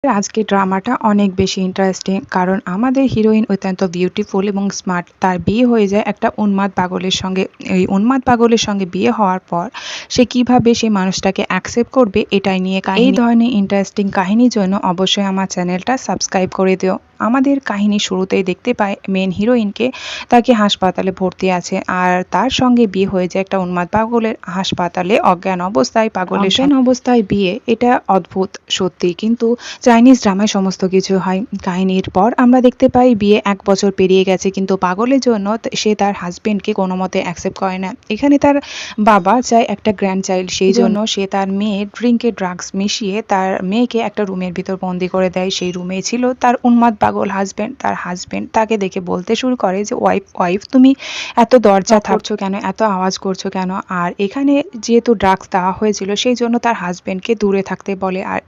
আজকের ড্রামাটা অনেক বেশি ইন্টারেস্টিং, কারণ আমাদের হিরোইন অত্যন্ত বিউটিফুল এবং স্মার্ট। তার বিয়ে হয়ে যায় একটা উন্মাদ পাগলের সঙ্গে। এই উন্মাদ পাগলের সঙ্গে বিয়ে হওয়ার পর সে কিভাবে সেই মানুষটাকে অ্যাকসেপ্ট করবে, এটাই নিয়ে কাহিনী। এই ধরনের ইন্টারেস্টিং কাহিনীর জন্য অবশ্যই আমার চ্যানেলটা সাবস্ক্রাইব করে দিও। আমাদের কাহিনী শুরুতেই দেখতে পাই মেন হিরোইনকে, তাকে হাসপাতালে ভর্তি আছে, আর তার সঙ্গে বিয়ে হয়ে যায় একটা উন্মাদ পাগলের। হাসপাতালে অজ্ঞান অবস্থায় বিয়ে, এটা অদ্ভুত সত্যি, কিন্তু চাইনিজ ড্রামায় সমস্ত কিছু হয়। কাহিনীর পর আমরা দেখতে পাই বিয়ে 1 বছর পেরিয়ে গেছে, কিন্তু পাগলের জন্য সে তার হাজবেন্ডকে কোনো মতে অ্যাকসেপ্ট করে না। এখানে তার বাবা চায় একটা গ্র্যান্ড চাইল্ড, সেই জন্য সে তার মেয়ে ড্রাগস মিশিয়ে তার মেয়েকে একটা রুমের ভিতর বন্দি করে দেয়। সেই রুমে ছিল তার উন্মাদ পাগল হাজবেন্ড। তার হাজবেন্ড তাকে দেখে বলতে শুরু করে যে ওয়াইফ তুমি এত দরজা থাকছো কেন, এত আওয়াজ করছো কেন। আর এখানে যেহেতু ড্রাগস দেওয়া হয়েছিল, সেই জন্য তার হাজবেন্ডকে দূরে থাকতে বলে। আর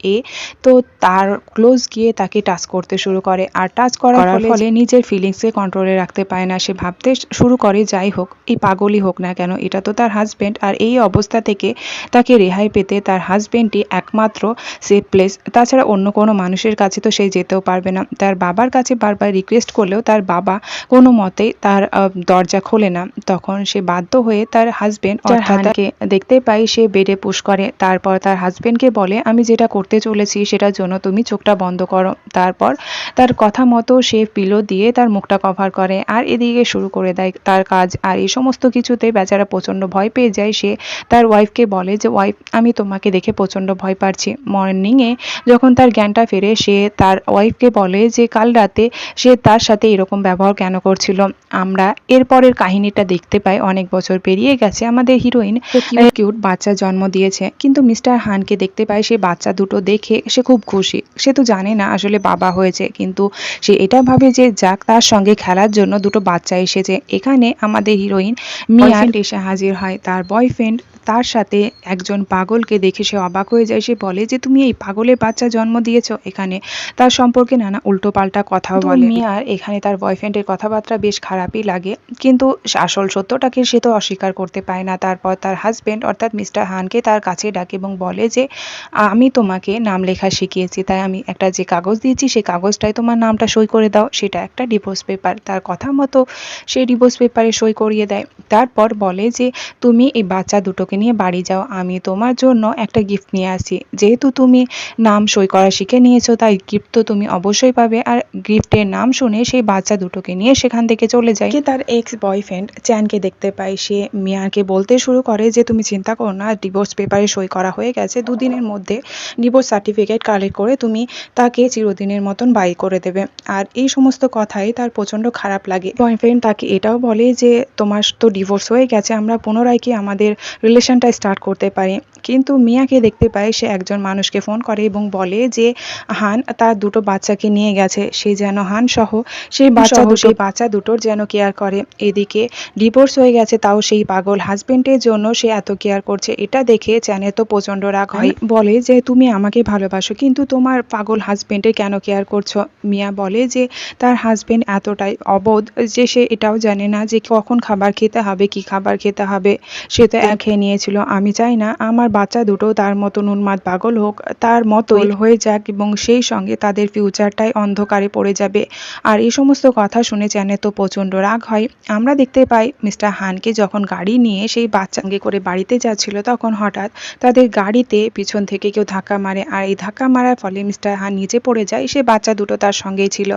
তো তার ক্লোজ গিয়ে তাকে টাচ করতে শুরু করে, আর টাচ করার ফলে নিজের ফিলিংসকে কন্ট্রোলে রাখতে পারে না। সে ভাবতে শুরু করে যাই হোক, এই পাগলই হোক না কেন, এটা তো তার হাজবেন্ড। আর এই অবস্থা থেকে তাকে রেহাই পেতে তার হাজবেন্ডই একমাত্র সেফ প্লেস। তাছাড়া অন্য কোনো মানুষের কাছে তো সে যেতেও পারবে না। তার বাবার কাছে বারবার রিকোয়েস্ট করলেও তার বাবা কোনো মতেই তার দরজা খোলে না। তখন সে বাধ্য হয়ে তার হাজবেন্ড অর্থাৎকে দেখতে পাই সে বেডে পুশ করে। তারপর তার হাজবেন্ডকে বলে আমি যেটা করতে চলেছি সেটার জন্য তুমি চোখটা বন্ধ করো। তারপর তার কথা মতো সে পিলো দিয়ে তার মুখটা কভার করে, আর এদিকে শুরু করে দেয় তার কাজ। আর এই সমস্ত কিছুতে বেচারা প্রচণ্ড ভয় পেয়ে যায়। সে তার ওয়াইফকে বলে যে ওয়াইফ, আমি তোমাকে দেখে প্রচণ্ড ভয় পাচ্ছি। মর্নিংয়ে যখন তার জ্ঞানটা ফেরে, সে তার ওয়াইফকে বলে যে কাল রাতে সে তার সাথে এরকম ব্যবহার কেন করছিল। আমরা এরপরের কাহিনীটা দেখতে পাই অনেক বছর পেরিয়ে গেছে, আমাদের হিরোইন কিউট বাচ্চা জন্ম দিয়েছে, কিন্তু মিস্টার হানকে দেখতে পাই সে বাচ্চা দুটো দেখে সে খুব খুশি। সে তো জানে না আসলে বাবা হয়েছে, কিন্তু সে এটা ভাবে যে যাক, তার সঙ্গে খেলার জন্য দুটো বাচ্চা এসেছে। এখানে আমাদের হিরোইন মিয়া এসে হাজির হয়। তার বয়ফ্রেন্ড তার সাথে একজন পাগলকে দেখে সে অবাক হয়ে যায়। সে বলে যে তুমি এই পাগলের বাচ্চা জন্ম দিয়েছো। এখানে তার সম্পর্কে নানা উল্টোপাল্টা কথাও বলে। মিয়ার এখানে তার বয়ফ্রেন্ডের কথাবার্তা বেশ খারাপই লাগে, কিন্তু আসল সত্যটাকে সে তো অস্বীকার করতে পারে না। তারপর তার হাজবেন্ড অর্থাৎ মিস্টার হানকে তার কাছে ডাকে এবং বলে যে আমি তোমাকে নাম লেখা শিখিয়েছি, তাই আমি একটা যে কাগজ দিয়েছি সেই কাগজটায় তোমার নামটা সই করে দাও। সেটা একটা ডিভোর্স পেপার। তার কথা মতো সেই ডিভোর্স পেপারে সই করিয়ে দেয়। তারপর বলে যে তুমি এই বাচ্চা দুটোকে নিয়ে বাড়ি যাও, আমি তোমার জন্য একটা গিফট নিয়ে আসি। যেহেতু তুমি নাম সই করা শিখে নিয়েছো, তাই গিফট তো তুমি অবশ্যই পাবে। আর গিফটের নাম শুনে সেই বাচ্চা দুটোকে নিয়ে সেখান থেকে চলে যায়। তার এক্স বয়ফ্রেন্ড চ্যানকে দেখতে পাই, সে মিয়াকে বলতে শুরু করে যে তুমি চিন্তা করো না, ডিভোর্স পেপারে সই করা হয়ে গেছে, 2 দিনের মধ্যে ডিভোর্স সার্টিফিকেট কালেক্ট করে তুমি তাকে চিরদিনের মতন বাই করে দেবে। আর এই সমস্ত কথাই তার প্রচণ্ড খারাপ লাগে। বয়ফ্রেন্ড তাকে এটাও বলে যে তোমার তো ডিভোর্স হয়ে গেছে, আমরা পুনরায় কি আমাদের রিলেশনটা স্টার্ট করতে পারি। কিন্তু মিয়াকে দেখতে পাই সে একজন মানুষকে ফোন করে এবং বলে যে হান তার দুটো বাচ্চাকে নিয়ে গেছে, সে যেন হান সহ সেই বাচ্চা দুটোর যেন কেয়ার করে। এদিকে ডিভোর্স হয়ে গেছে, তাও সেই পাগল হাজবেন্ডের জন্য সে এত কেয়ার করছে। এটা দেখে চ্যানের তো প্রচণ্ড রাগ হয়, বলে যে তুমি আমাকে ভালোবাসো, কিন্তু তোমার পাগল হাজবেন্ডের কেন কেয়ার করছো। মিয়া বলে যে তার হাজবেন্ড এতটাই অবোধ যে সে এটাও জানে না যে কখন খাবার খেতে হবে, কি খাবার খেতে হবে। সে তো খেয়ে নিয়েছিল। আমি চাই না আমার বাচ্চা দুটো তার মতন উন্মাদ পাগল হোক, তার মতোই হয়ে যাক, এবং সেই সঙ্গে তাদের ফিউচারটাই অন্ধকারে পড়ে যাবে। আর এই সমস্ত কথা শুনে চ্যানের তো প্রচণ্ড রাগ হয়। আমরা দেখতে পাই মিস্টার হানকে যখন গাড়ি নিয়ে সেই বাচ্চাকে করে বাড়িতে যাচ্ছিল, তখন হঠাৎ তাদের গাড়িতে পিছন থেকে কেউ ধাক্কা মারে। আর এই ধাক্কা মারার ফলে মিস্টার হান নিচে পড়ে যায়, সে বাচ্চা দুটো তার সঙ্গেই ছিল।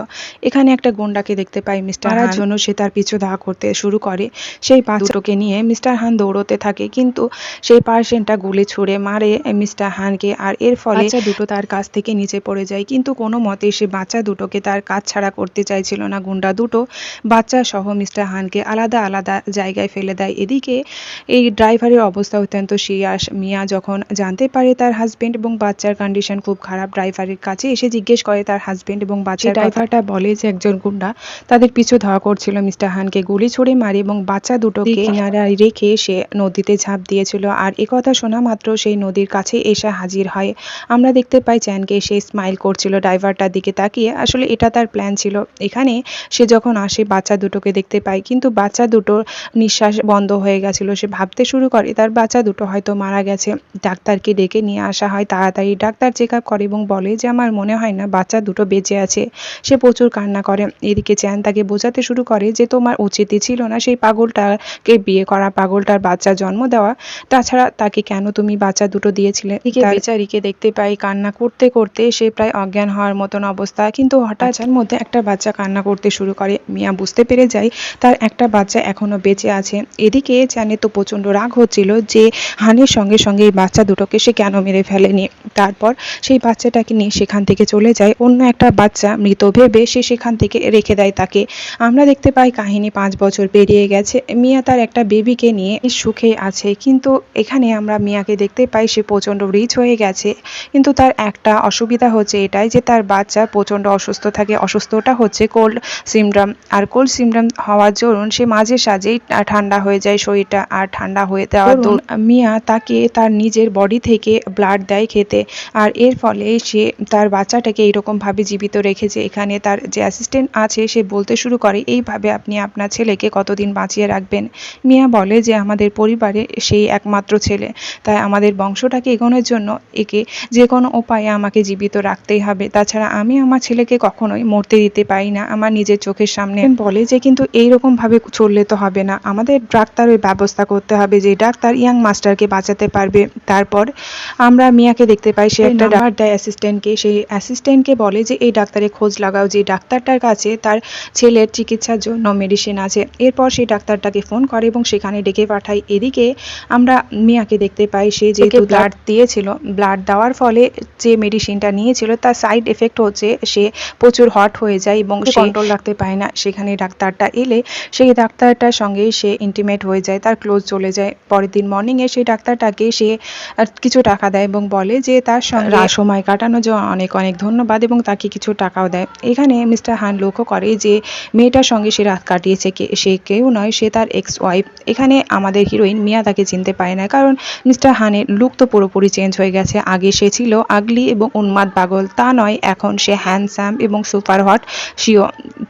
এখানে একটা গুন্ডাকে দেখতে পাই মিস্টার হান জন্য, সে তার পিছু ধাওয়া করতে শুরু করে। সেই বাচ্চাকে নিয়ে মিস্টার হান দৌড়তে থাকে, কিন্তু সেই পার্সনটা গুলি ছুড়ে মারে মিস্টার হানকে। আর এর ফলে বাচ্চা দুটো তার কাছ থেকে নিচে পড়ে যায়, কিন্তু কোনো মতে সে বাচ্চা দুটোকে তার কাছ ছাড়া করতে চাইছিল না। গুন্ডা দুটো বাচ্চা সহ মিস্টার হানকে আলাদা আলাদা জায়গায় ফেলে দেয়। এদিকে এই ড্রাইভারের অবস্থা অত্যন্ত সিরিয়াস। মিয়া যখন জানতে পারে তার হাজবেন্ড এবং বাচ্চার কন্ডিশন খুব খারাপ, ড্রাইভারের কাছে এসে জিজ্ঞেস করে তার হাজবেন্ড এবং বাচ্চার। ড্রাইভারটা বলে যে একজন গুন্ডা তাদের পিছু ধাওয়া করছিল, মিস্টার হানকে গুলি ছুড়ে মারে এবং বাচ্চা দুটোকে কিনারায় রেখে সে নদীতে ঝাঁপ দিয়েছিল। আর একথা শোনা মাত্র মাত্র সেই নদীর কাছে এসে হাজির হয়। আমরা দেখতে পাই চ্যানকে সে স্মাইল করছিল ড্রাইভারটার দিকে তাকিয়ে, আসলে এটা তার প্ল্যান ছিল। এখানে সে যখন আসে বাচ্চা দুটোকে দেখতে পায়, কিন্তু বাচ্চা দুটোর নিঃশ্বাস বন্ধ হয়ে গেছিল। সে ভাবতে শুরু করে তার বাচ্চা দুটো হয়তো মারা গেছে। ডাক্তারকে ডেকে নিয়ে আসা হয় তাড়াতাড়ি। ডাক্তার চেক আপ করে এবং বলে যে আমার মনে হয় না বাচ্চা দুটো বেঁচে আছে। সে প্রচুর কান্না করে। এদিকে চ্যান তাকে বোঝাতে শুরু করে যে তোমার উচিতই ছিল না সেই পাগলটাকে বিয়ে করা, পাগলটার বাচ্চা জন্ম দেওয়া। তাছাড়া তাকে কেন তুমি বাচ্চা দুটো দিয়েছিলে? তার বেচারিকে দেখতে পাই কান্না করতে করতে সে প্রায় অজ্ঞান হওয়ার মতন অবস্থা, কিন্তু হঠাৎ তার মধ্যে একটা বাচ্চা কান্না করতে শুরু করে। মিয়া বুঝতে পেরে যায় তার একটা বাচ্চা এখনো বেঁচে আছে। এদিকে চ্যানের তো প্রচন্ড রাগ হচ্ছিল যে হানের সঙ্গে সঙ্গে এই বাচ্চা দুটোকে সে কেন মেরে ফেলেনি। তারপর সেই বাচ্চাটাকে নিয়ে সেখান থেকে চলে যায়। অন্য একটা বাচ্চা মৃত ভেবে সে সেখান থেকে রেখে দেয় তাকে। আমরা দেখতে পাই কাহিনী 5 বছর পেরিয়ে গেছে। মিয়া তার একটা বেবিকে নিয়ে সুখে আছে, কিন্তু এখানে আমরা মিয়াকে দেখতে পাই সে প্রচন্ড রিচ হয়ে গেছে, কিন্তু তার একটা অসুবিধা হচ্ছে এটাই যে তার বাচ্চা প্রচন্ড অসুস্থ থাকে। অসুস্থটা হচ্ছে কোল্ড সিমড্রাম, আর কোল্ড সিমড্রাম হওয়ার দরুন সে মাঝে সাঝেই ঠান্ডা হয়ে যায় শরীরটা, আর ঠান্ডা হয়ে যাওয়ার দরুন মিয়া তাকে তার নিজের বডি থেকে ব্লাড দেয় খেতে, আর এর ফলে সে তার বাচ্চাটাকে এইরকম ভাবে জীবিত রেখেছে। এখানে তার যে অ্যাসিস্ট্যান্ট আছে সে বলতে শুরু করে এইভাবে আপনি আপনার ছেলেকে কতদিন বাঁচিয়ে রাখবেন? মিয়া বলে যে আমাদের পরিবারে সেই একমাত্র ছেলে, তাই আমাদের বংশটাকে এগোনোর জন্য একে যে কোনো উপায়ে আমাকে জীবিত রাখতেই হবে। তাছাড়া আমি আমার ছেলেকে কখনোই মরতে দিতে পারি না আমার নিজের চোখের সামনে। বলে যে কিন্তু এইরকম ভাবে চললে তো হবে না, আমাদের ডাক্তারের ব্যবস্থা করতে হবে যে ডাক্তার ইয়াং মাস্টারকে বাঁচাতে পারবে। তারপর আমরা মিয়াকে দেখতে পাই সে একটা নাম্বার দেয় অ্যাসিস্ট্যান্টকে। সেই অ্যাসিস্ট্যান্টকে বলে যে এই ডাক্তারের খোঁজ লাগাও, যে ডাক্তারটার কাছে তার ছেলের চিকিৎসার জন্য মেডিসিন আছে। এরপর সেই ডাক্তারটাকে ফোন করে এবং সেখানে ডেকে পাঠায়। এদিকে আমরা মিয়াকে দেখতে পাই সে যেহেতু ব্লাড দিয়েছিল, ব্লাড দেওয়ার ফলে যে মেডিসিনটা নিয়েছিল তার সাইড এফেক্ট হচ্ছে সে প্রচুর হট হয়ে যায় এবং সে কন্ট্রোল রাখতে পারে না। সেখানে ডাক্তারটা এলে সেই ডাক্তারটার সঙ্গে সে ইন্টিমেট হয়ে যায়, তার ক্লোজ চলে যায়। পরের দিন মর্নিংয়ে সেই ডাক্তারটাকে সে কিছু টাকা দেয় এবং বলে যে তার সঙ্গে সময় কাটানোর জন্য অনেক অনেক ধন্যবাদ এবং তাকে কিছু টাকাও দেয়। এখানে মিস্টার হান লক্ষ্য করে যে মেয়েটার সঙ্গে সে রাত কাটিয়েছে সে কেউ নয়, সে তার এক্স ওয়াইফ। এখানে আমাদের হিরোইন মিয়া তাকে চিনতে পারে না, কারণ মিস্টার হানের লুক তো পুরোপুরি চেঞ্জ হয়ে গেছে। আগে সে ছিল আগলি এবং উন্মাদ পাগল, তা নয় এখন সে হ্যান্ডসাম এবং সুপার হট শিও।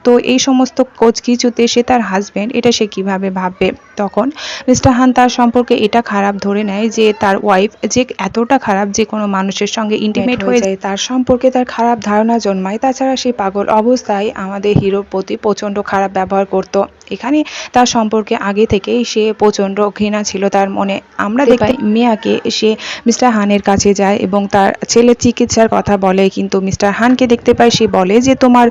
তো এই সমস্ত কোচ কিছুতে সে তার হাজব্যান্ড, এটা সে কিভাবে ভাববে? তখন মিস্টার হান তার সম্পর্কে এটা খারাপ ধরে নেয় যে তার ওয়াইফ যে এতটা খারাপ যে কোনো মানুষের সঙ্গে ইন্টিমেট হয়ে যায়, তার সম্পর্কে তার খারাপ ধারণা জন্মায়। তাছাড়া সেই পাগল অবস্থায় আমাদের হিরোর প্রতি প্রচণ্ড খারাপ ব্যবহার করত। এখানে তার সম্পর্কে আগে থেকেই সে প্রচণ্ড ঘৃণা ছিল তার মনে। আমরা দেখি মিয়াকে সে মিস্টার হানের কাছে যায় এবং তার ছেলের চিকিৎসার কথা বলে, কিন্তু মিস্টার হানকে দেখতে পাই সে বলে যে তোমার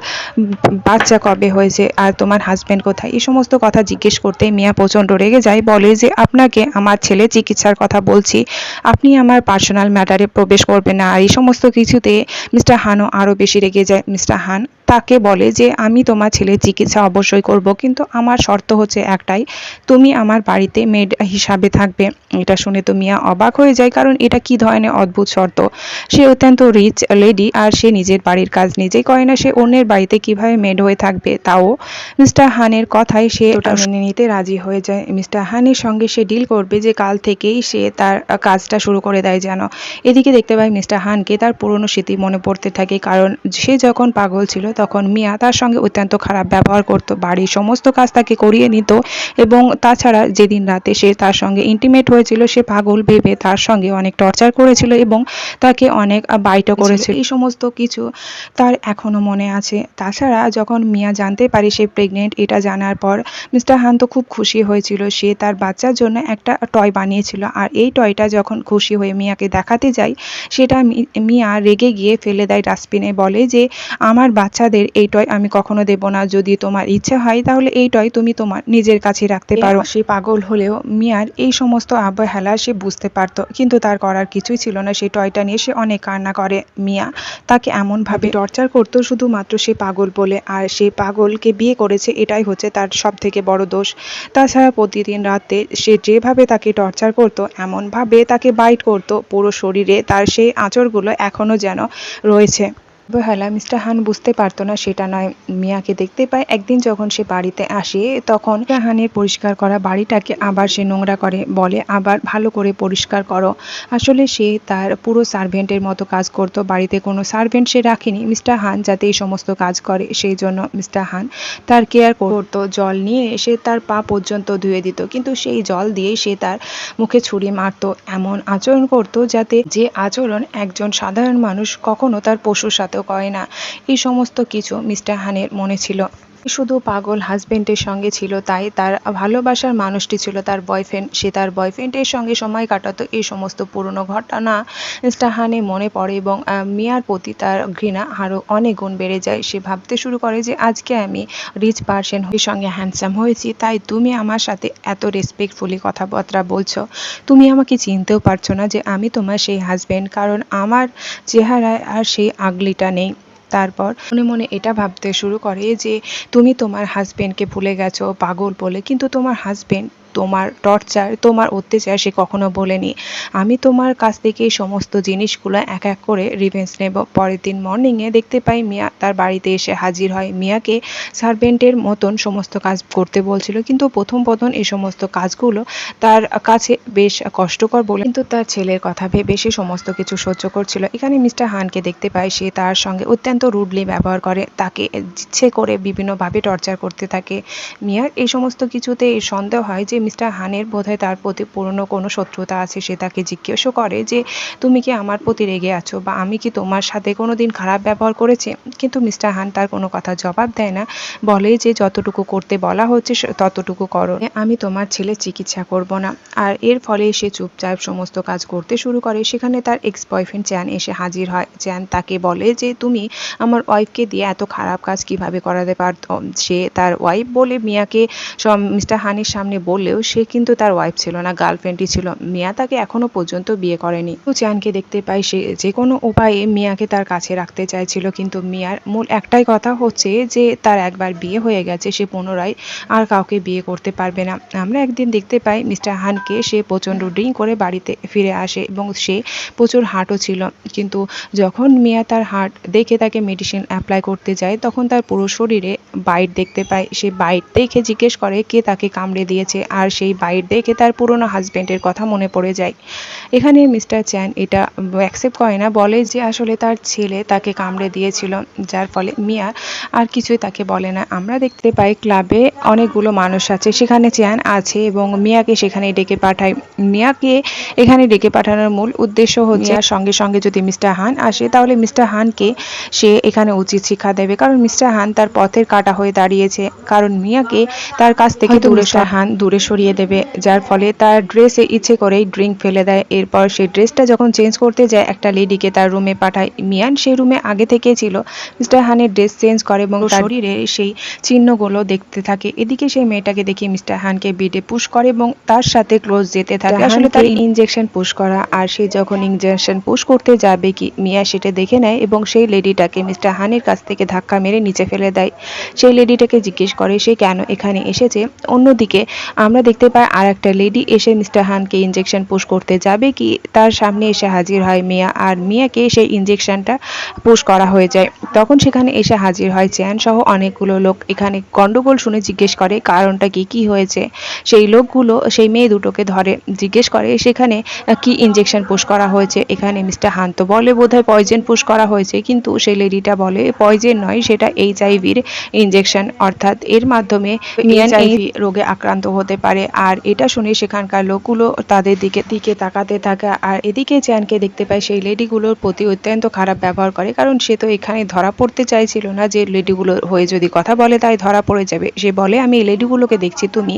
বাচ্চা কবে হয়েছে আর তোমার হাজব্যান্ড কোথায়? এই সমস্ত কথা জিজ্ঞেস করতে মিয়া প্রচণ্ড রেগে যায়, বলে যে আপনাকে আমার ছেলে চিকিৎসার কথা বলছি, আপনি আমার পার্সোনাল ম্যাটারে প্রবেশ করবেন না। আর এই সমস্ত কিছুতে মিস্টার হানও আরও বেশি রেগে যায়। মিস্টার হান তাকে বলে যে আমি তোমার ছেলের চিকিৎসা অবশ্যই করব, কিন্তু আমার শর্ত হচ্ছে একটাই, তুমি আমার বাড়িতে মেড হিসাবে থাকবে। এটা শুনে তো মিয়া অবাক হয়ে যায়, কারণ এটা কি ধরনের অদ্ভুত শর্ত? সে অত্যন্ত রিচ লেডি আর সে নিজের বাড়ির কাজ নিজেই করে না, সে অন্যের বাড়িতে কিভাবে মেড হয়ে থাকবে? তাও মিস্টার হানের কথায় সে ওটা মেনে নিতে রাজি হয়ে যায়। মিস্টার হানের সঙ্গে সে ডিল করবে যে কাল থেকেই সে তার কাজটা শুরু করে দেয় যেন। এদিকে দেখতে পাই মিস্টার হানকে তার পুরনো স্মৃতি মনে পড়তে থাকে, কারণ সে যখন পাগল ছিল তখন মিয়া তার সঙ্গে অত্যন্ত খারাপ ব্যবহার করত, বাড়ির সমস্ত কাজ তাকে করিয়ে নিত এবং তাছাড়া যেদিন রাতে সে তার সঙ্গে ইন্টিমেট হয়েছিল সে পাগল ভেবে তার সঙ্গে অনেক টর্চার করেছিল এবং তাকে অনেক বাইটও করেছিল। এই সমস্ত কিছু তার এখনো মনে আছে। তাছাড়া যখন মিয়া জানতে পারে সে প্রেগনেন্ট, এটা জানার পর মিস্টার হান তো খুব খুশি হয়েছিল। সে তার বাচ্চার জন্য একটা টয় বানিয়েছিল, আর এই টয়টা যখন খুশি হয়ে মিয়াকে দেখাতে যায় সেটা মিয়া রেগে গিয়ে ফেলে দেয় ডাস্টবিনে, বলে যে আমার বাচ্চাদের এই টয় আমি কখনো দেব না, যদি তোমার ইচ্ছে হয় তাহলে এই টয় তুমি তোমার নিজের কাছে রাখতে পারো। সে পাগল হলেও মিয়ার এই সমস্ত অবহেলা সে বুঝতে পারতো, কিন্তু তার করার কিছুই ছিল না। সেই টয়টা নিয়ে সে অনেক কান্না করে। মিয়া তাকে এমনভাবে টর্চার করতো শুধুমাত্র সে পাগল বলে, আর সে পাগলকে বিয়ে করেছে এটাই হচ্ছে তার সব থেকে বড় দোষ। তাছাড়া প্রতিদিন রাতে সে যেভাবে তাকে টর্চার করতো, এমনভাবে তাকে বাইট করতো পুরো শরীরে, তার সেই আঁচড়গুলো এখনো যেন রয়েছে। অবহেলা মিস্টার হান বুঝতে পারতো না সেটা নয়। মিয়াকে দেখতে পায় একদিন যখন সে বাড়িতে আসে, তখন মিস্টার হানের পরিষ্কার করা বাড়িটাকে আবার সে নোংরা করে, বলে আবার ভালো করে পরিষ্কার করো। আসলে সে তার পুরো সার্ভেন্টের মতো কাজ করতো, বাড়িতে কোনো সার্ভেন্ট সে রাখেনি মিস্টার হান যাতে এই সমস্ত কাজ করে, সেই জন্য মিস্টার হান তার কেয়ার করতো। জল নিয়ে সে তার পা পর্যন্ত ধুয়ে দিত, কিন্তু সেই জল দিয়ে সে তার মুখে ছুরি মারতো, এমন আচরণ করতো যাতে যে আচরণ একজন সাধারণ মানুষ কখনো তার পশুর সাথেও করে না। এই সমস্ত কিছু মিস্টার হানের মনে ছিল। শুধু পাগল হাজবেন্ডের সঙ্গে ছিল, তাই তার ভালোবাসার মানুষটি ছিল তার বয়ফ্রেন্ড। সে তার বয়ফ্রেন্ডের সঙ্গে সময় কাটাতো। এই সমস্ত পুরনো ঘটনা মিস্টার হানে মনে পড়ে এবং মিয়ার প্রতি তার ঘৃণা আরও অনেক গুণ বেড়ে যায়। সে ভাবতে শুরু করে যে আজকে আমি রিচ পার্সন সঙ্গে হ্যান্ডসাম হয়েছি, তাই তুমি আমার সাথে এত রেসপেক্টফুলি কথাবার্তা বলছো। তুমি আমাকে চিনতেও পারছো না যে আমি তোমার সেই হাজবেন্ড, কারণ আমার চেহারায় আর সেই আগলিটা নেই। তারপর মনে মনে এটা ভাবতে শুরু করে যে তুমি তোমার হাজবেন্ডকে ভুলে গেছো পাগল বলে, কিন্তু তোমার হাজবেন্ড তোমার টর্চার, তোমার অত্যাচার সে কখনো বলেনি। আমি তোমার কাছ থেকে এই সমস্ত জিনিসগুলো এক এক করে রিভেঞ্জ নেব। পরের দিন মর্নিংয়ে দেখতে পাই মিয়া তার বাড়িতে এসে হাজির হয়। মিয়াকে সার্ভেন্টের মতন সমস্ত কাজ করতে বলছিল, কিন্তু প্রথম এই সমস্ত কাজগুলো তার কাছে বেশ কষ্টকর বলে, কিন্তু তার ছেলের কথা ভেবে সে সমস্ত কিছু সহ্য করছিল। এখানে মিস্টার হানকে দেখতে পায়, সে তার সঙ্গে অত্যন্ত রুডলি ব্যবহার করে, তাকে ইচ্ছে করে বিভিন্নভাবে টর্চার করতে থাকে। মিয়ার এই সমস্ত কিছুতে সন্দেহ হয় যে মিস্টার হানের বোধহয় তার প্রতি পুরনো কোনো শত্রুতা আছে। সে তাকে জিজ্ঞেসও করে যে তুমি কি আমার প্রতি রেগে আছো, বা আমি কি তোমার সাথে কোনো দিন খারাপ ব্যবহার করেছি, কিন্তু মিস্টার হান তার কোনো কথা জবাব দেয় না, বলে যে যতটুকু করতে বলা হচ্ছে ততটুকু করো, আমি তোমার ছেলের চিকিৎসা করব না। আর এর ফলে সে চুপচাপ সমস্ত কাজ করতে শুরু করে। সেখানে তার এক্স বয়ফ্রেন্ড চ্যান এসে হাজির হয়। চ্যান তাকে বলে যে তুমি আমার ওয়াইফকে দিয়ে এত খারাপ কাজ কিভাবে করাতে পারতো। সে তার ওয়াইফ বলে মিয়াকে মিস্টার হানির সামনে বললেও সে কিন্তু তার ওয়াইফ ছিল না, গার্লফ্রেন্ডই ছিল। মিয়া তাকে এখনো পর্যন্ত বিয়ে করেনি। চ্যানকে দেখতে পাই, সে যে কোনো উপায়ে মিয়াকে তার কাছে রাখতে চাইছিল, কিন্তু মিয়ার মূল একটাই কথা হচ্ছে যে তার একবার বিয়ে হয়ে গেছে, সে পুনরায় আর কাউকে বিয়ে করতে পারবে না। আমরা একদিন দেখতে পাই মিস্টার হানকে, সে প্রচণ্ড ড্রিঙ্ক করে বাড়িতে ফিরে আসে এবং সে প্রচুর হার্টও ছিল, কিন্তু যখন মিয়া তার হার্ট দেখে তাকে মেডিসিন অ্যাপ্লাই করতে যায়, তখন তার পুরো শরীরে বাইট দেখতে পায়। সে বাইট দেখে জিজ্ঞেস করে কে তাকে কামড়ে দিয়েছে, আর সেই বাইট দেখে তার পুরনো হাজবেন্ডের কথা মনে পড়ে যায়। এখানে মিস্টার চ্যান এটা অ্যাকসেপ্ট করে না, বলে যে আসলে তার ছেলে তাকে কামড়ে দিয়েছিল, যার ফলে মিয়া আর কিছুই তাকে বলে না। আমরা দেখতে পাই ক্লাবে অনেকগুলো মানুষ আছে, সেখানে চ্যান আছে এবং মিয়াকে সেখানে ডেকে পাঠায়। মিয়াকে এখানে ডেকে পাঠানোর মূল উদ্দেশ্য হচ্ছে মিয়ার সঙ্গে সঙ্গে যদি মিস্টার হান আসে, তাহলে মিস্টার হানকে সে এখানে উচিত শিক্ষা দেবে, কারণ মিস্টার হান তার পথের কাঁটা হয়ে দাঁড়িয়েছে, কারণ মিয়াকে তার কাছ থেকে দূরে সরিয়ে দেবে, যার ফলে তার ড্রেসে ইচ্ছে করেই ড্রিঙ্ক ফেলে দেয়। এরপর সেই ড্রেসটা যখন চেঞ্জ করতে যায়, একটা লেডিকে তার রুমে পাঠায়। মিয়ান সেই রুমে আগে থেকে ছিল, মিস্টার হানের ড্রেস চেঞ্জ করে এবং তার শরীরে সেই চিহ্নগুলো দেখতে থাকে। এদিকে সেই মেয়েটাকে দেখে মিস্টার হানকে বেডে পুশ করে এবং তার সাথে ক্লোজ যেতে থাকে। আসলে তার ইনজেকশন পুশ করা, আর সে যখন ইনজেকশন পুশ করতে যাবে কি মিয়া সেটা দেখে নেয় এবং সেই লেডিটাকে মিস্টার হানের কাছ থেকে ধাক্কা মেরে নিচে ফেলে দেয়। সেই লেডিটাকে জিজ্ঞেস করে সে কেন এখানে এসেছে। অন্যদিকে আমরা দেখতে পাই আর একটা লেডি এসে মিস্টার হানকে ইনজেকশন পুশ করতে যাবে কি তার সামনে এসে হাজির হয় মিয়া, আর মিয়াকে সেই ইনজেকশনটা পুশ করা হয়ে যায়। তখন সেখানে এসে হাজির হয় চ্যান সহ অনেকগুলো লোক। এখানে গন্ডগোল শুনে জিজ্ঞেস করে কারণটা কি হয়েছে। সেই লোকগুলো সেই মেয়ে দুটোকে ধরে, জিজ্ঞেস করে সেখানে কি ইনজেকশন পুশ করা হয়েছে। এখানে মিস্টার হান তো বলে বোধহয় পয়জন পুশ করা হয়েছে, কিন্তু সেই লেডিটা বলে পয়জন নয়, সেটা এইচআইভির ইনজেকশন, অর্থাৎ এর মাধ্যমে এইচআইভি রোগে আক্রান্ত হতে পারে। আর এটা শুনে সেখানকার লোকগুলো তাদের দিকে তাকাতে থাকে। আর এদিকে চ্যানকে দেখতে পায় সেই লেডিগুলোর প্রতি অত্যন্ত খারাপ ব্যবহার করে, কারণ সে তো এখানে ধরা পড়তে চাইছিল না যে লেডিগুলোর হয়ে যদি কথা বলে তাই ধরা পড়ে যাবে। সে বলে আমি এই লেডিগুলোকে দেখছি, তুমি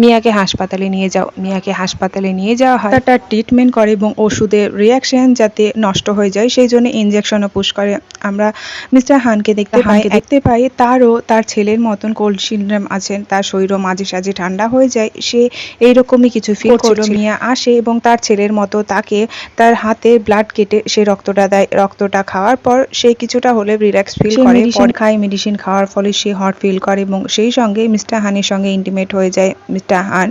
মিয়াকে হাসপাতালে নিয়ে যাও। মিয়াকে হাসপাতালে নিয়ে যাওয়া হয়, তার ট্রিটমেন্ট করে এবং ওষুধের রিয়াকশন যাতে নষ্ট হয়ে যায় সেই জন্য ইনজেকশনও পুশ করে। আমরা মিস্টার হানকে দেখতে পাই তারও তার ছেলের মতন কোল্ড সিনড্রোম আছে, তার শরীরও মাঝে সাঝে ঠান্ডা হয়ে যায় যায় সে এইরকমই কিছু ফিল করছিল। মিয়া আসে এবং তার ছেলের মতো তাকে তার হাতে ব্লাড কেটে সে রক্তটা দেয়। রক্তটা খাওয়ার পর সে কিছুটা হলে রিল্যাক্স ফিল করে। মেডিসিন খাওয়ার ফলে সে হট ফিল করে এবং সেই সঙ্গে মিস্টার হানের সঙ্গে ইন্টিমেট হয়ে যায়। মিস্টার হান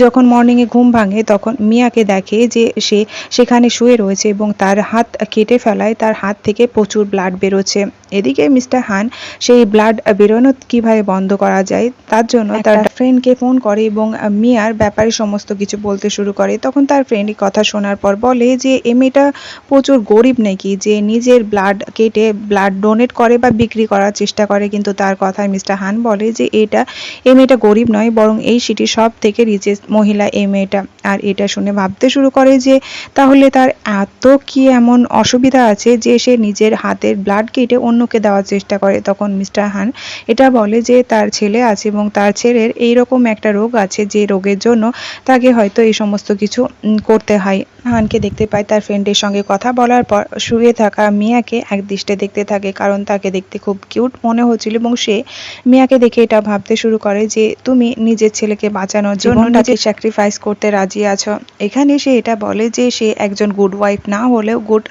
যখন মর্নিংয়ে ঘুম ভাঙে তখন মিয়াকে দেখে যে সে সেখানে শুয়ে রয়েছে এবং তার হাত কেটে ফেলায় তার হাত থেকে প্রচুর ব্লাড বেরোচ্ছে। এদিকে মিস্টার হান সেই ব্লাড বেরোনো কিভাবে বন্ধ করা যায় তার জন্য তার ফ্রেন্ডকে ফোন করে এবং মিয়ার ব্যাপারে সমস্ত কিছু বলতে শুরু করে। তখন তার ফ্রেন্ড কথা শোনার পর বলে যে এ মেয়েটা প্রচুর গরিব নাকি, যে নিজের ব্লাড কেটে ব্লাড ডোনেট করে বা বিক্রি করার চেষ্টা করে। কিন্তু তার কথায় মিস্টার হান বলে যে এ মেয়েটা গরিব নয়, বরং এই সিটির সব থেকে রিচেস্ট মহিলা এই মেয়েটা। আর এটা শুনে ভাবতে শুরু করে যে তাহলে তার এত কি এমন অসুবিধা আছে যে সে নিজের হাতের ব্লাড কেটে অন্যকে দেওয়ার চেষ্টা করে। তখন মিস্টার হান এটা বলে যে তার ছেলে আছে এবং তার ছেলের এইরকম একটা রোগ আছে যে রোগের জন্য তাকে হয়তো এই সমস্ত কিছু করতে হয়। হানকে দেখতে পায় তার ফ্রেন্ডের সঙ্গে কথা বলার পর শুয়ে থাকা মিয়াকে একদৃষ্টে দেখতে থাকে, কারণ তাকে দেখতে খুব কিউট মনে হচ্ছিল এবং সে মিয়াকে দেখে এটা ভাবতে শুরু করে যে তুমি নিজের ছেলেকে বাঁচানোর জন্য নিজের স্যাক্রিফাইস করতে রাজি আছো। এখানে সে এটা বলে যে সে একজন গুড ওয়াইফ না হলেও গুড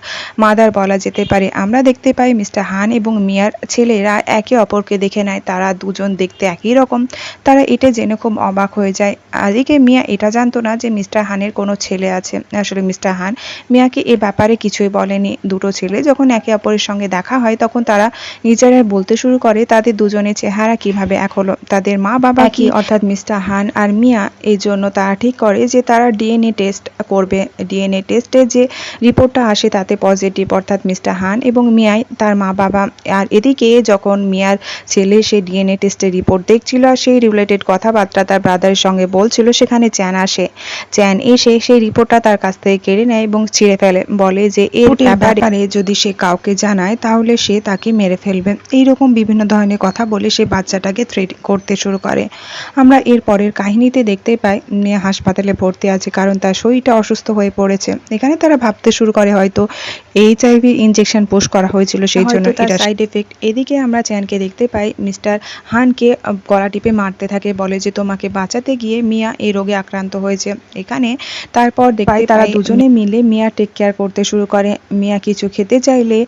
মাদার বলা যেতে পারে। আমরা দেখতে পাই মিস্টার হান এবং মিয়ার ছেলেরা একে অপরকে দেখে নেয়, তারা দুজন দেখতে একই রকম। তারা এটা জেনে খুব অবাক হয়ে যায়। এদিকে মিয়া এটা জানতো না যে মিস্টার হানের কোনো ছেলে আছে। আসলে মিস্টার হান মিয়াকে এ ব্যাপারে কিছুই বলেনি। দুটো ছেলে যখন একে অপরের সঙ্গে দেখা হয় তখন তারা নিজেরা বলতে শুরু করে তাদের দুজনের চেহারা কিভাবে এক হলো। তাদের মা বাবা কি, অর্থাৎ মিস্টার হান আর মিয়া। এই জন্য তারা ঠিক করে যে তারা ডিএনএ টেস্ট করবে। ডিএনএ টেস্টে যে রিপোর্টটা আসে তাতে পজিটিভ, অর্থাৎ মিস্টার হান এবং মিয়াই তার মা বাবা। আর এদিকে যখন মিয়ার ছেলে সে ডিএনএ টেস্টের রিপোর্ট দেখছিল আর সেই রিলেটেড কথাবার্তা তার ব্রাদারের সঙ্গে বলছিল, সেখানে চ্যান আসে। চ্যান এসে সেই রিপোর্টটা তার কাছ থেকে কেড়ে নেয় এবং ছিঁড়ে ফেলে। বলে যে এর ব্যাপারে যদি সে কাউকে জানায় তাহলে সে তাকে মেরে ফেলবে। এইরকম বিভিন্ন ধরনের কথা বলে সে বাচ্চাটাকে থ্রেট করতে শুরু করে। আমরা এর পরের কাহিনীতে দেখতে পাই মিয়া হাসপাতালে ভর্তি আছে কারণ তার শরীরটা অসুস্থ হয়ে পড়েছে। এখানে তারা ভাবতে শুরু করে হয়তো এইচআইভি ইনজেকশন পুশ করা হয়েছিল, সেই জন্য এটা সাইড এফেক্ট। এদিকে আমরা চ্যানকে দেখতে পাই মিস্টার হানকে গলা টিপে মারতে থাকে, বলে যে তোমাকে বাঁচাতে গিয়ে মিয়া এই রোগে আক্রান্ত হয়েছে। এখানে তারপর দেখতে পাই তারা দুজনে মিলে মিয়া টেক কেয়ার করতে শুরু করে। মিয়া কিছু খেতে চাইলে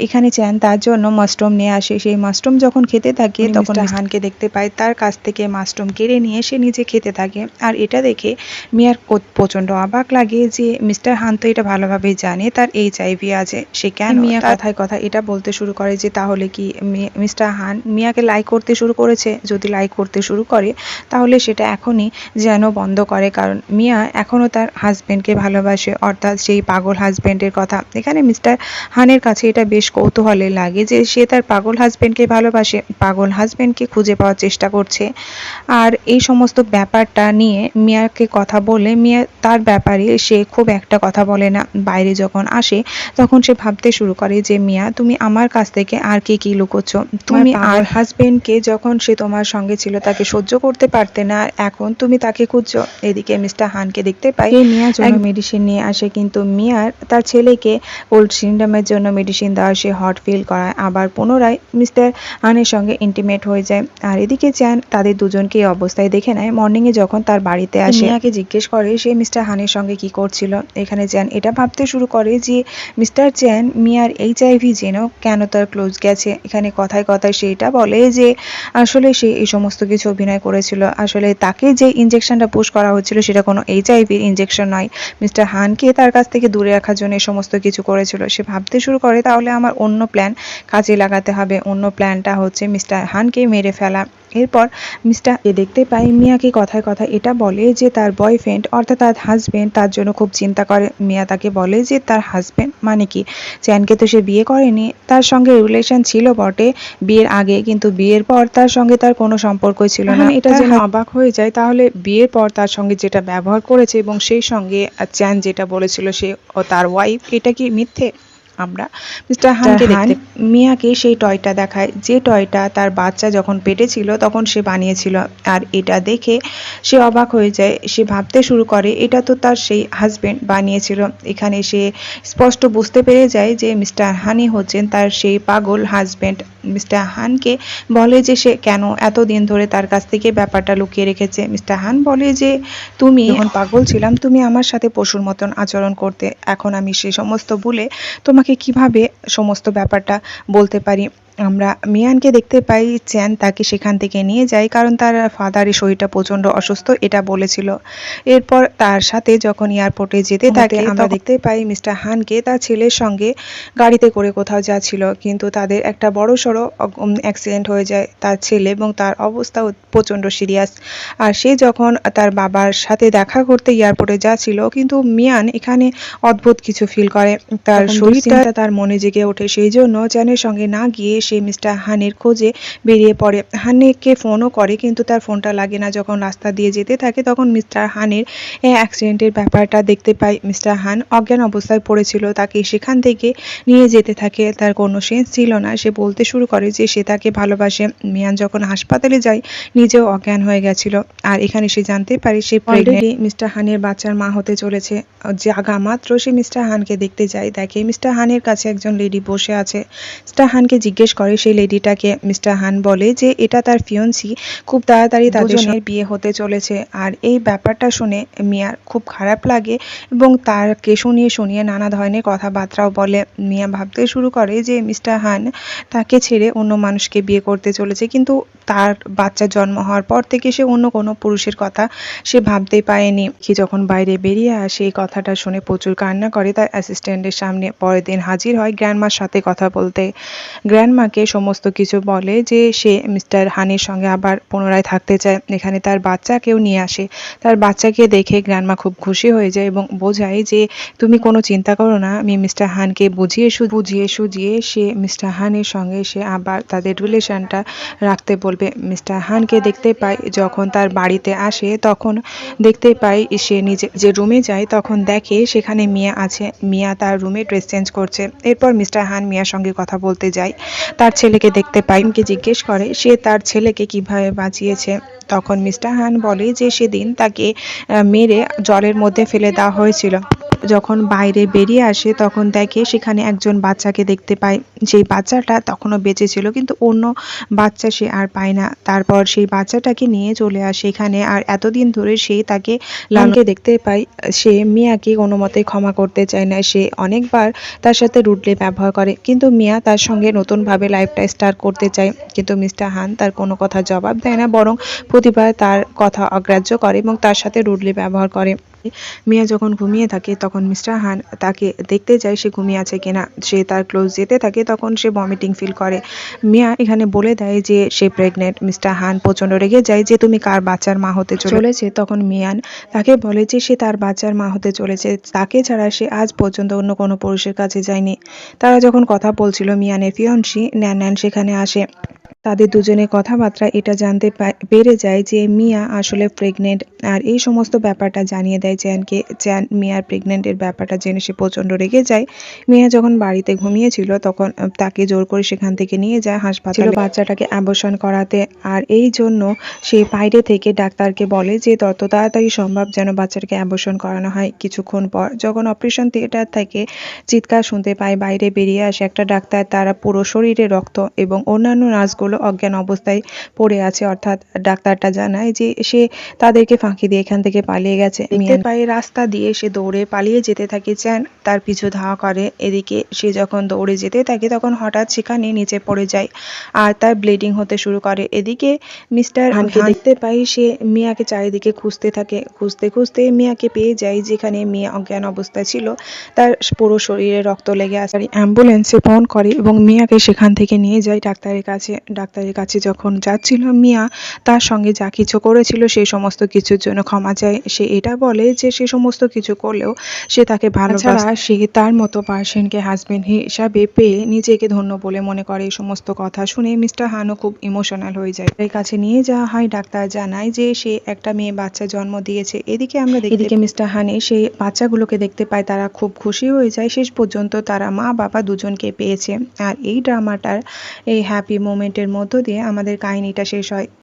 এখানে চ্যান তার জন্য মাশরুম নিয়ে আসে। সেই মাশরুম যখন খেতে থাকে তখন হানকে দেখতে পায় তার কাছ থেকে মাশরুম কেড়ে নিয়ে সে নিজে খেতে থাকে। আর এটা দেখে মিয়ার প্রচন্ড অবাক লাগে যে মিস্টার হান তো এটা ভালোভাবেই জানে তার এইচআইভি আছে, সে কেন। মিয়া কথায় কথা এটা বলতে শুরু করে যে তাহলে কি মিস্টার হান মিয়াকে লাইক করতে শুরু করেছে। যদি লাইক করতে শুরু করে তাহলে সেটা এখনই যেন বন্ধ করে, কারণ মিয়া এখনও তার হাজব্যান্ডকে ভালোবাসে, অর্থাৎ সেই পাগল হাজব্যান্ডের কথা। এখানে মিস্টার হানের কাছে এটা বেশ কৌতূহলে লাগে যে সে তার পাগল হাজব্যান্ডকে ভালোবাসে, পাগল হাজব্যান্ডকে খুঁজে পাওয়ার চেষ্টা করছে। আর এই সমস্ত ব্যাপারটা নিয়ে মিয়াকে কথা বলে মিয়া তার ব্যাপারে সে খুব একটা কথা বলে না। বাইরে যখন আসে তখন সে ভাবতে শুরু করে যে মিয়া তুমি আমার কাছ থেকে আর কি লুকোচ্ছ। তুমি আর হাজবেন্ডকে যখন সে তোমার সঙ্গে ছিল তাকে সহ্য করতে পারতে না, এখন তুমি তাকে খুঁজছো। এদিকে মিস্টার হানকে দেখতে পাই মিয়ার জন্য মেডিসিন নিয়ে আসে, কিন্তু মিয়ার তার ছেলেকে কোল্ড সিন্ড্রোমের জন্য মেডিসিন দেওয়া সে হট ফিল করায়, আবার পুনরায় মিস্টার হানের সঙ্গে ইন্টিমেট হয়ে যায়। আর এদিকে চ্যান তাদের দুজনকে এই অবস্থায় দেখে নেয়। মর্নিংয়ে যখন তার বাড়িতে আসে মিয়াকে জিজ্ঞেস করে সে মিস্টার হানের সঙ্গে কি করছিল। এখানে চ্যান এটা ভাবতে শুরু করে যে মিস্টার চ্যান মিয়ার এইচআইভি যেন কেন তার ক্লোজ গেছে। এখানে কথায় কথায় সে এটা বলে যে আসলে সে এই সমস্ত কিছু অভিনয় করেছিল, আসলে তাকে যে ইনজেকশনটা পুশ করা হচ্ছিল সেটা কোনো এইচআইভির ইনজেকশন নয়, মিস্টার হানকে তার কাছ থেকে দূরে রাখার জন্য এই সমস্ত কিছু করেছিল। সে ভাবতে শুরু করে তাহলে আমার অন্য প্ল্যান কাজে লাগাতে হবে। অন্য প্ল্যানটা হচ্ছে মিস্টার হানকে মেরে ফেলা। এরপর মিস্টার দেখতে পাই মিয়াকে কথায় কথায় এটা বলে যে তার বয়ফ্রেন্ড অর্থাৎ তার হাজব্যান্ড তার জন্য খুব চিন্তা করে। মিয়া তাকে বলে যে তার হাজব্যান্ড মানে কি, চ্যানকে তো সে বিয়ে করেনি, তার সঙ্গে রিলেশন ছিল বটে বিয়ের আগে, কিন্তু বিয়ের পর তার সঙ্গে তার কোনো সম্পর্কই ছিল না। এটা যেন অবাক হয়ে যায়, তাহলে বিয়ের পর তার সঙ্গে যেটা ব্যবহার করেছে এবং সেই সঙ্গে চ্যান যেটা বলেছিল সে তার ওয়াইফ, এটা কি মিথ্যে? আমরা মিস্টার হানকে দেখতে মিয়াকে সেই টয়টা দেখায়, যে টয়টা তার বাচ্চা যখন পেটে ছিল তখন সে বানিয়েছিল। আর এটা দেখে সে অবাক হয়ে যায়। সে ভাবতে শুরু করে এটা তো তার সেই হাজবেন্ড বানিয়েছিল। এখানে সে স্পষ্ট বুঝতে পেরে যায় যে মিস্টার হানি হচ্ছেন তার সেই পাগল হাজবেন্ড। মিস্টার হানকে বলে যে সে কেন এতদিন ধরে তার কাছ থেকে ব্যাপারটা লুকিয়ে রেখেছে। মিস্টার হান বলে যে তুমি যখন পাগল ছিলাম তুমি আমার সাথে পশুর মতন আচরণ করতে, এখন আমি সে সমস্ত ভুলে তোমাকে কিভাবে সমস্ত ব্যাপারটা বলতে পারি। আমরা মিয়ানকে দেখতে পাই, চ্যান তাকে সেখান থেকে নিয়ে যায় কারণ তার ফাদারের শরীরটা প্রচণ্ড অসুস্থ এটা বলেছিল। এরপর তার সাথে যখন এয়ারপোর্টে যেতে থাকে আমরা দেখতে পাই মিস্টার হানকে তার ছেলের সঙ্গে গাড়িতে করে কোথাও যাচ্ছিল, কিন্তু তাদের একটা বড় সড়ো অ্যাক্সিডেন্ট হয়ে যায়। তার ছেলে এবং তার অবস্থা প্রচণ্ড সিরিয়াস। আর সে যখন তার বাবার সাথে দেখা করতে এয়ারপোর্টে যাচ্ছিল, কিন্তু মিয়ান এখানে অদ্ভুত কিছু ফিল করে। তার শরীরটা তার মনে জেগে ওঠে, সেই জন্য চ্যানের সঙ্গে না গিয়ে সে মিস্টার হানের খোঁজে বেরিয়ে পড়ে। হানিকে ফোনও করে কিন্তু তার ফোনটা লাগে না। যখন রাস্তা দিয়ে যেতে থাকে তখন মিস্টার হানের অ্যাক্সিডেন্টের ব্যাপারটা দেখতে পাই। মিস্টার হান অজ্ঞান অবস্থায় পড়েছিল, তাকে সেখান থেকে নিয়ে যেতে থাকে। তার কোনো সেন্স ছিল না। সে বলতে শুরু করে যে সে তাকে ভালোবাসে। মিয়ান যখন হাসপাতালে যায় নিজেও অজ্ঞান হয়ে গেছিল। আর এখানে সে জানতে পারে সে অলরেডি মিস্টার হানের বাচ্চার মা হতে চলেছে। জাগা মাত্র সে মিস্টার হানকে দেখতে যায়, দেখে মিস্টার হানের কাছে একজন লেডি বসে আছে। মিস্টার হানকে জিজ্ঞেস করে সেই লেডিটাকে। মিস্টার হান বলে যে এটা তার ফিয়ন্সি, খুব তাড়াতাড়ি তাদের বিয়ে হতে চলেছে। আর এই ব্যাপারটা শুনে মিয়ার খুব খারাপ লাগে এবং তারকে শুনিয়ে নানা ধরনের কথাবার্তাও বলে। মিয়া ভাবতে শুরু করে যে মিস্টার হান তাকে ছেড়ে অন্য মানুষকে বিয়ে করতে চলেছে, কিন্তু তার বাচ্চা জন্ম হওয়ার পর থেকে সে অন্য কোনো পুরুষের কথা সে ভাবতেই পারেনি। কি যখন বাইরে বেরিয়ে আসে এই কথাটা শুনে প্রচুর কান্না করে তার অ্যাসিস্ট্যান্টের সামনে। পরের দিন হাজির হয় গ্র্যান্ডমার সাথে কথা বলতে। গ্র্যান্ডমাকে সমস্ত কিছু বলে যে সে মিস্টার হানির সঙ্গে আবার পুনরায় থাকতে চায়। এখানে তার বাচ্চাকেও নিয়ে আসে। তার বাচ্চাকে দেখে গ্র্যান্ডমা খুব খুশি হয়ে যায় এবং বোঝায় যে তুমি কোনো চিন্তা করো না, আমি মিস্টার হানকে বুঝিয়ে সুঝিয়ে সে মিস্টার হানের সঙ্গে সে আবার তাদের রিলেশনটা রাখতে বলবে। মিস্টার হানকে দেখতে পাই যখন তার বাড়িতে আসে তখন দেখতে পাই সে নিজে যে রুমে যায় তখন দেখে সেখানে মিয়া আছে। মিয়া তার রুমে ড্রেস চেঞ্জ করছে। এরপর মিস্টার হান মিয়ার সঙ্গে কথা বলতে যায়। তার ছেলেকে দেখতে পাই, জিজ্ঞেস করে সে তার ছেলেকে কিভাবে বাঁচিয়েছে। তখন মিস্টার হান বলে যে সেদিন তাকে মেরে জলের মধ্যে ফেলে দেওয়া হয়েছিল। যখন বাইরে বেরিয়ে আসে তখন দেখে সেখানে একজন বাচ্চাকে দেখতে পায়। সেই বাচ্চাটা তখনও বেঁচে ছিল, কিন্তু অন্য বাচ্চা সে আর পায় না। তারপর সেই বাচ্চাটাকে নিয়ে চলে আসে এখানে। আর এতদিন ধরে সে তাকে লালকে দেখতে পাই সে মিয়াকে কোনো মতে ক্ষমা করতে চায় না। সে অনেকবার তার সাথে রুডলি ব্যবহার করে, কিন্তু মিয়া তার সঙ্গে নতুনভাবে লাইফটা স্টার্ট করতে চায়। কিন্তু মিস্টার হান তার কোনো কথা জবাব দেয় না, বরং প্রতিবার তার কথা অগ্রাহ্য করে এবং তার সাথে রুডলি ব্যবহার করে। মিয়া যখন ঘুমিয়ে থাকে তখন মিস্টার হান তাকে দেখতে যায় সে ঘুমিয়ে আছে কিনা। সে তার ক্লোজ যেতে থাকে তখন সে ভমিটিং ফিল করে। মিয়া এখানে বলে দেয় যে সে প্রেগনেন্ট। মিস্টার হান প্রচণ্ড রেগে যায় যে তুমি কার বাচ্চার মা হতে চলেছে। তখন মিয়ান তাকে বলে যে সে তার বাচ্চার মা হতে চলেছে, তাকে ছাড়া সে আজ পর্যন্ত অন্য কোনো পুরুষের কাছে যায়নি। তারা যখন কথা বলছিল মিয়ানের ফিয়ন্সি ন্যান সেখানে আসে। তাদের দুজনের কথাবার্তা এটা জানতে পেরে যায় যে মিয়া আসলে প্রেগনেন্ট। আর এই সমস্ত ব্যাপারটা জানিয়ে দেয় চ্যানকে। চ্যান মিয়ার প্রেগনেন্টের ব্যাপারটা জেনে সে প্রচণ্ড রেগে যায়। মিয়া যখন বাড়িতে ঘুমিয়েছিল তখন তাকে জোর করে সেখান থেকে নিয়ে যায় হাসপাতালে বাচ্চাটাকে অ্যাবর্শন করাতে। আর এই জন্য সে বাইরে থেকে ডাক্তারকে বলে যে তত তাড়াতাড়ি সম্ভব যেন বাচ্চাটাকে অ্যাবর্শন করানো হয়। কিছুক্ষণ পর যখন অপারেশন থিয়েটার থেকে চিৎকার শুনতে পায় বাইরে বেরিয়ে আসে একটা ডাক্তার। তারা পুরো শরীরে রক্ত এবং অন্যান্য নার্সগুলো অজ্ঞান অবস্থায় পড়ে আছে। অর্থাৎ ডাক্তারটা জানায় যে সে তাদেরকে ফাঁকি দিয়ে এখান থেকে পালিয়ে গেছে। দেখতে পাই রাস্তা দিয়ে সে দৌড়ে পালিয়ে যেতে থাকে। চ্যান তার পিছু ধাওয়া করে। এদিকে সে যখন দৌড়ে যেতে থাকে তখন হঠাৎ সেখানে নিচে পড়ে যায় আর তার ব্লিডিং হতে শুরু করে। এদিকে মিস্টার হানকে দেখতে পাই সে মিয়াকে চারিদিকে খুঁজতে থাকে। খুঁজতে মিয়াকে পেয়ে যায়, যেখানে মিয়া অজ্ঞান অবস্থায় ছিল। তার পুরো শরীরে রক্ত লেগে আসে। অ্যাম্বুলেন্সে ফোন করে এবং মিয়াকে সেখান থেকে নিয়ে যায় ডাক্তারের কাছে। ডাক্তারের কাছে যখন যাচ্ছিল মিয়া তার সঙ্গে যা কিছু করেছিল সেই সমস্ত কিছুর জন্য ক্ষমা চায়। সে এটা বলে যে সে সমস্ত কিছু করলেও সে তাকে ভালোবাসে, সে তার মতো পার্সনকে হাজবেন্ড হিসাবে পেয়ে নিজেকে ধন্য বলে মনে করে। এই সমস্ত কথা শুনে মিস্টার হানও খুব ইমোশনাল হয়ে যায়। এর কাছে নিয়ে যাওয়া হয়, ডাক্তার জানায় যে সে একটা মেয়ে বাচ্চা জন্ম দিয়েছে। এদিকে মিস্টার হানি সেই বাচ্চাগুলোকে দেখতে পায়, তারা খুব খুশি হয়ে যায়। শেষ পর্যন্ত তারা মা বাবা দুজনকে পেয়েছে। আর এই ড্রামাটার এই হ্যাপি মোমেন্টের মধ্য দিয়ে আমাদের কাহিনীটা শেষ হয়।